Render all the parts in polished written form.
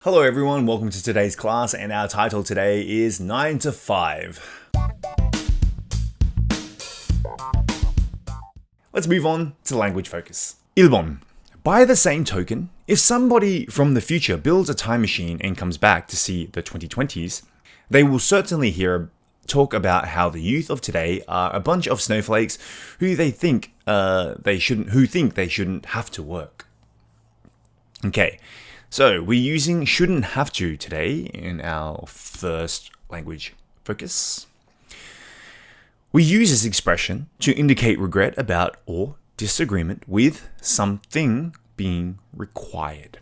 Hello everyone, welcome to today's class, and our title today is 9 to 5. Let's move on to language focus. 1번. By the same token, if somebody from the future builds a time machine and comes back to see the 2020s, they will certainly hear talk about how the youth of today are a bunch of snowflakes who think they shouldn't have to work. Okay. So, we're using shouldn't have to today in our first language focus. We use this expression to indicate regret about or disagreement with something being required.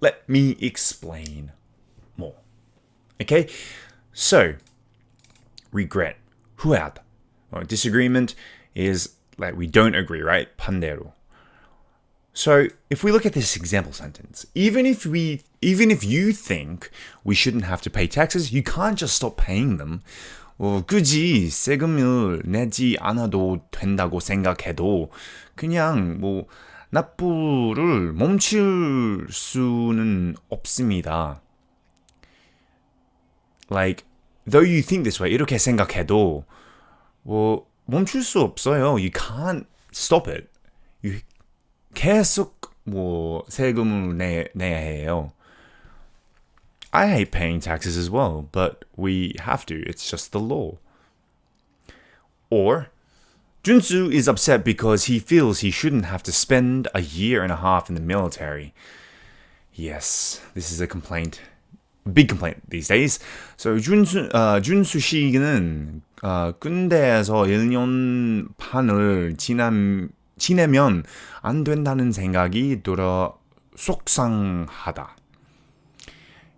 Let me explain more. Okay? So, regret, 후회하다. Disagreement is like we don't agree, right? 반대로. So, if we look at this example sentence, even if you think we shouldn't have to pay taxes, you can't just stop paying them. 굳이 세금을 내지 않아도 된다고 생각해도 그냥 납부를 멈출 수는 없습니다. Like, though you think this way, 이렇게 생각해도 멈출 수 없어요. You can't stop it. 계속 세금을 내야 해요. I hate paying taxes as well, but we have to. It's just the law. Or, Junsu is upset because he feels he shouldn't have to spend a year and a half in the military. Yes, this is a complaint. Big complaint these days. So, 준수 씨는 군대에서 1년 반을 지내면 안 된다는 생각이 들어 속상하다.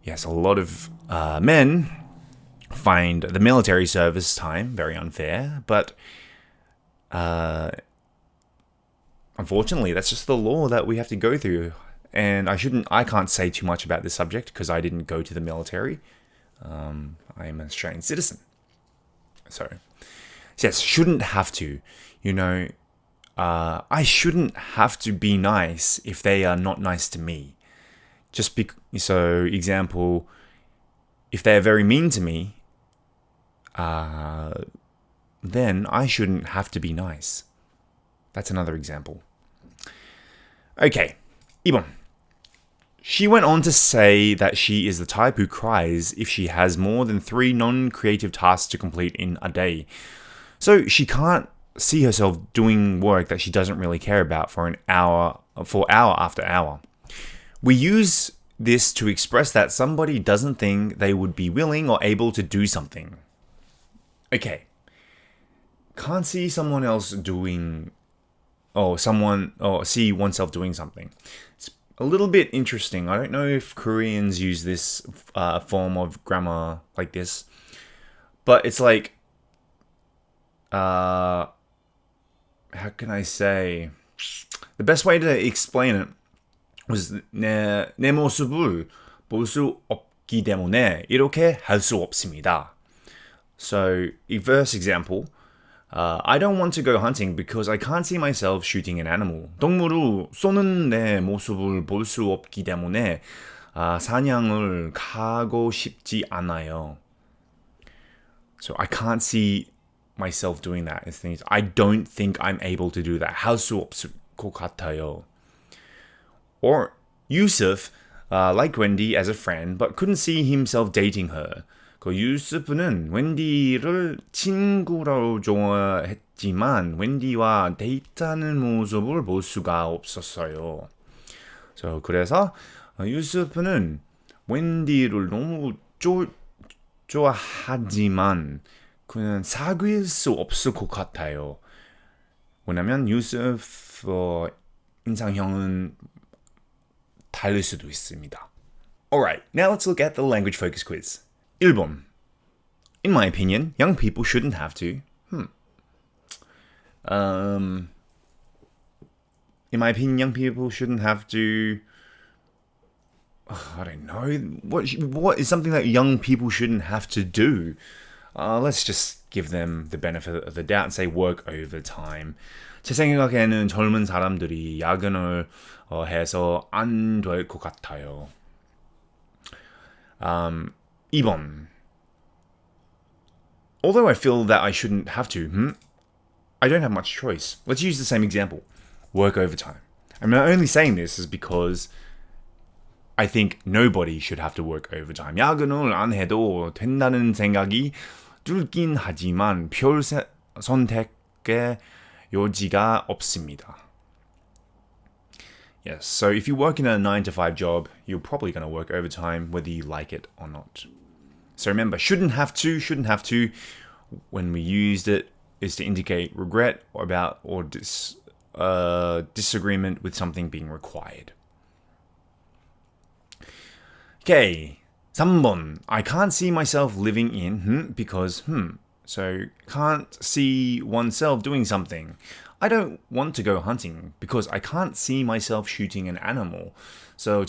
Yes, a lot of men find the military service time very unfair, but unfortunately, that's just the law that we have to go through. And I can't say too much about this subject because I didn't go to the military. I am an Australian citizen. So, yes, shouldn't have to, I shouldn't have to be nice if they are not nice to me. So, example, if they're very mean to me, then I shouldn't have to be nice. That's another example. Okay, 2번. She went on to say that she is the type who cries if she has more than 3 non-creative tasks to complete in a day. So she can't see herself doing work that she doesn't really care about for hour after hour. We use this to express that somebody doesn't think they would be willing or able to do something. Okay. Can't see someone else doing see oneself doing something. It's a little bit interesting. I don't know if Koreans use this form of grammar like this, but it's like how can I say? The best way to explain it was 내 모습을 볼 수 없기 때문에 이렇게 할 수 없습니다. So, first example, I don't want to go hunting because I can't see myself shooting an animal. 동물을 쏘는 내 모습을 볼 수 없기 때문에 사냥을 가고 싶지 않아요. So, I can't see myself doing that. I don't think I'm able to do that. 할 수 없을 것 같아요. Or Yusuf liked Wendy as a friend but couldn't see himself dating her. 유스프는 웬디를 친구로 좋아했지만 웬디와 데이트하는 모습을 볼 수가 없었어요. 그래서 유스프는 웬디를 너무 좋아하지만 그는 사귈 수 없을 것 같아요. 왜냐면 유스프 인상형은 다를 수도 있습니다. Alright, now let's look at the language focus quiz. 1번. In my opinion, young people shouldn't have to. In my opinion, young people shouldn't have to. I don't know. What is something that young people shouldn't have to do? Let's just give them the benefit of the doubt and say work overtime. 제 생각에는 젊은 사람들이 야근을 해서 안 될 것 같아요. 2번. Although I feel that I shouldn't have to, I don't have much choice. Let's use the same example. Work overtime. I'm only saying this is because I think nobody should have to work overtime. 야근을 안 해도 된다는 생각이 들긴 하지만 별 선택의 여지가 없습니다. Yes, so if you work in a 9 to 5 job, you're probably going to work overtime whether you like it or not. So remember, shouldn't have to, when we used it, is to indicate regret about or disagreement with something being required. Okay, 3번. I can't see myself living in because So can't see oneself doing something. I don't want to go hunting because I can't see myself shooting an animal. So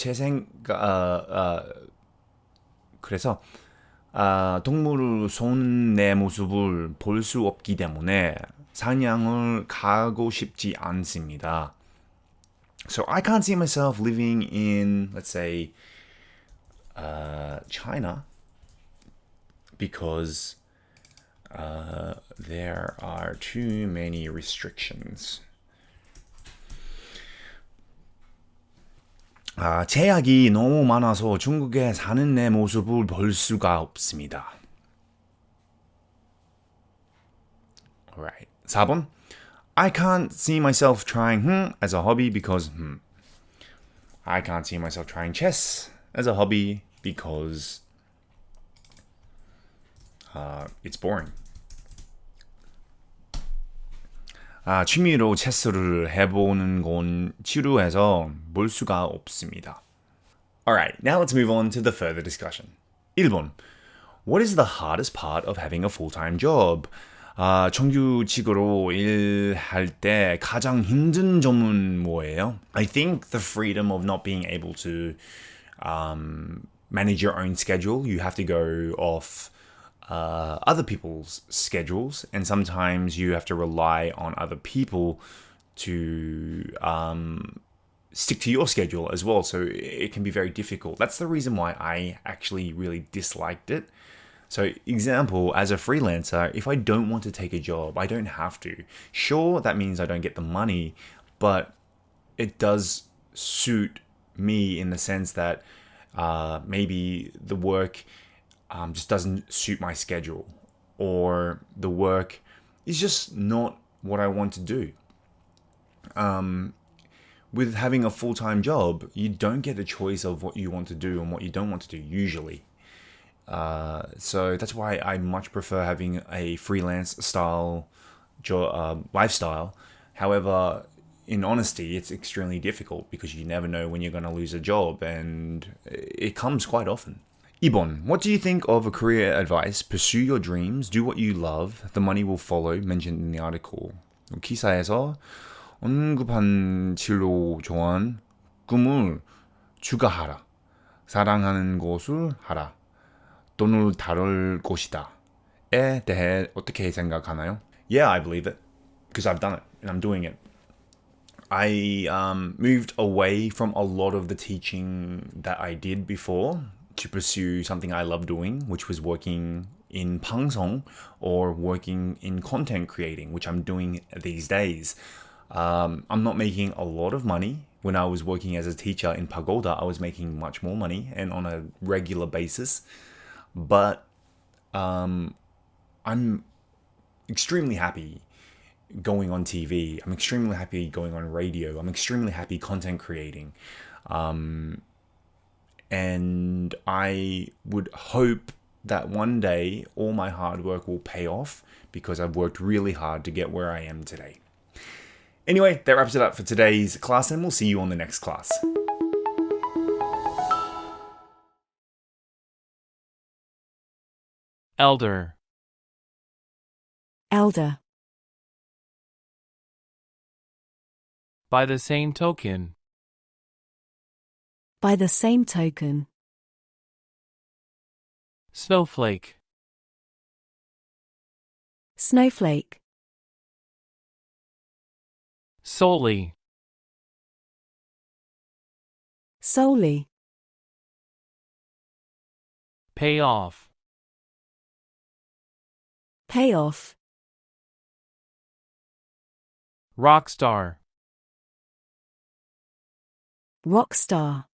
그래서 동물을 쏘는 내 모습을 볼 수 없기 때문에 사냥을 가고 싶지 않습니다. So I can't see myself living in, let's say, China because there are too many restrictions. 제약이 너무 많아서 중국에 사는 내 모습을 볼 수가 없습니다. Alright. 4번. I can't see myself trying as a hobby because I can't see myself trying chess as a hobby because it's boring. 취미로 체스를 해보는 건 지루해서 볼 수가 없습니다. Alright, now let's move on to the further discussion. 1번. What is the hardest part of having a full-time job? 정규직으로 일할 때 가장 힘든 점은 뭐예요? I think the freedom of not being able to manage your own schedule. You have to go off other people's schedules, and sometimes you have to rely on other people to stick to your schedule as well. So it can be very difficult. That's the reason why I actually really disliked it. So example, as a freelancer, if I don't want to take a job, I don't have to. Sure, that means I don't get the money, but it does suit me in the sense that maybe the work just doesn't suit my schedule, or the work is just not what I want to do. With having a full-time job, you don't get the choice of what you want to do and what you don't want to do usually. So that's why I much prefer having a freelance style lifestyle. However, in honesty, it's extremely difficult because you never know when you're going to lose a job, and it comes quite often. 2번. What do you think of a career advice? Pursue your dreams, do what you love, the money will follow, mentioned in the article. 기사에서 언급한 진로 조언, 꿈을 추구하라, 사랑하는 것을 하라, 돈을 다룰 것이다 에 대해 어떻게 생각하나요? Yeah, I believe it because I've done it and I'm doing it. I moved away from a lot of the teaching that I did before to pursue something I love doing, which was working in 방송 or working in content creating, which I'm doing these days. I'm not making a lot of money. When I was working as a teacher in Pagoda, I was making much more money and on a regular basis. But I'm extremely happy going on TV. I'm extremely happy going on radio. I'm extremely happy content creating. And I would hope that one day all my hard work will pay off because I've worked really hard to get where I am today. Anyway, that wraps it up for today's class, and we'll see you on the next class. Elder. Elder. By the same token. By the same token. Snowflake. Snowflake. Solely. Solely. pay off, pay off, rock star, rock star,